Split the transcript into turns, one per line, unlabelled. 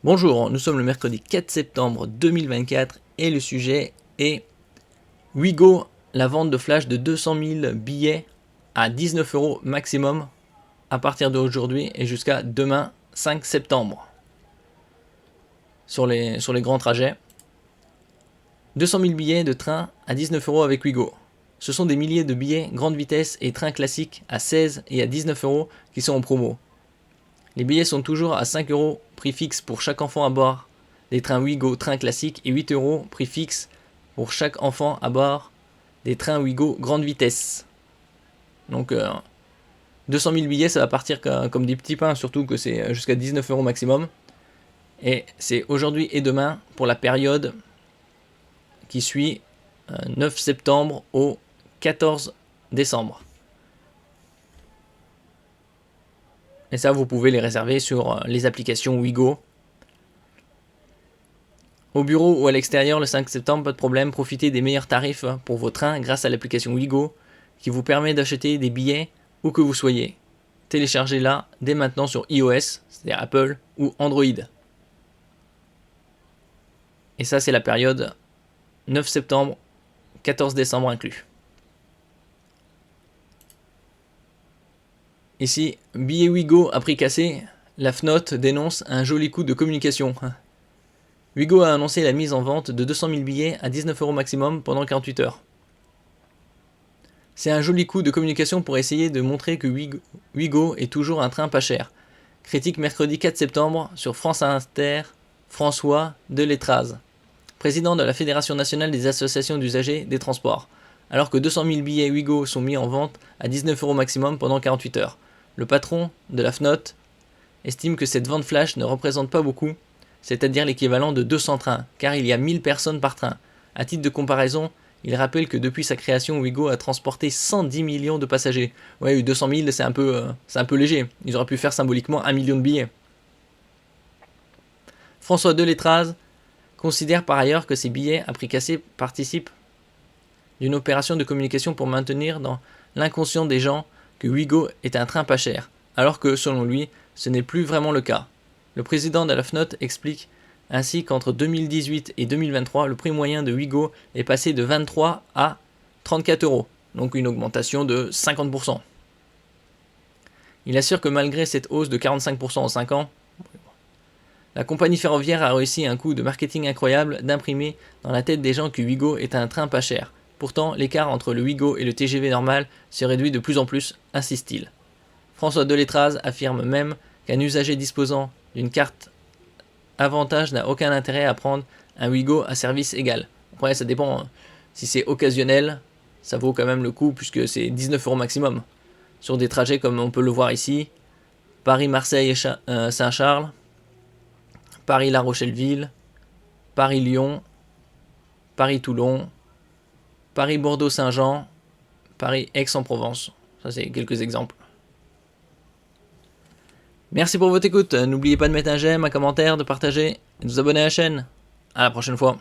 Bonjour, nous sommes le mercredi 4 septembre 2024 et le sujet est Wigo, la vente de flash de 200 000 billets à 19 € maximum à partir d'aujourd'hui et jusqu'à demain 5 septembre sur les grands trajets. 200 000 billets de train à 19 € avec Wigo. Ce sont des milliers de billets grande vitesse et trains classiques à 16 et à 19 € qui sont en promo. Les billets sont toujours à 5 € prix fixe pour chaque enfant à bord des trains Wigo train classique et 8 € prix fixe pour chaque enfant à bord des trains Wigo grande vitesse. Donc 200 000 billets, ça va partir comme des petits pains, surtout que c'est jusqu'à 19 € maximum. Et c'est aujourd'hui et demain pour la période qui suit 9 septembre au 14 décembre. Et ça, vous pouvez les réserver sur les applications Wigo. Au bureau ou à l'extérieur le 5 septembre, pas de problème, profitez des meilleurs tarifs pour vos trains grâce à l'application Wigo qui vous permet d'acheter des billets où que vous soyez. Téléchargez-la dès maintenant sur iOS, c'est-à-dire Apple ou Android. Et ça, c'est la période 9 septembre, 14 décembre inclus. Ici, billet Wigo à prix cassé, la FNOT dénonce un joli coup de communication. Wigo a annoncé la mise en vente de 200 000 billets à 19 € maximum pendant 48 heures. C'est un joli coup de communication pour essayer de montrer que Wigo est toujours un train pas cher. Critique mercredi 4 septembre sur France Inter, François Deletraz, président de la Fédération nationale des associations d'usagers des transports. Alors que 200 000 billets Wigo sont mis en vente à 19 € maximum pendant 48 heures. Le patron de la FNOT estime que cette vente flash ne représente pas beaucoup, c'est-à-dire l'équivalent de 200 trains, car il y a 1000 personnes par train. À titre de comparaison, il rappelle que depuis sa création, Wigo a transporté 110 millions de passagers. Ouais, 200 000, c'est un peu léger. Ils auraient pu faire symboliquement 1 million de billets. François Deletraz considère par ailleurs que ces billets à prix cassé participent d'une opération de communication pour maintenir dans l'inconscient des gens que Wigo est un train pas cher, alors que, selon lui, ce n'est plus vraiment le cas. Le président de la FNOT explique ainsi qu'entre 2018 et 2023, le prix moyen de Wigo est passé de 23 à 34 €, donc une augmentation de 50%. Il assure que malgré cette hausse de 45% en 5 ans, la compagnie ferroviaire a réussi un coup de marketing incroyable d'imprimer dans la tête des gens que Wigo est un train pas cher. Pourtant, l'écart entre le Wigo et le TGV normal se réduit de plus en plus, insiste-t-il. François Deletraz affirme même qu'un usager disposant d'une carte avantage n'a aucun intérêt à prendre un Wigo à service égal. Après, ça dépend. Si c'est occasionnel, ça vaut quand même le coup puisque c'est 19 € maximum. Sur des trajets comme on peut le voir ici, Paris-Marseille et Saint-Charles, Paris-La Rochelle-Ville, Paris-Lyon, Paris-Toulon, Paris-Bordeaux-Saint-Jean, Paris-Aix-en-Provence. Ça, c'est quelques exemples. Merci pour votre écoute. N'oubliez pas de mettre un j'aime, un commentaire, de partager et de vous abonner à la chaîne. À la prochaine fois.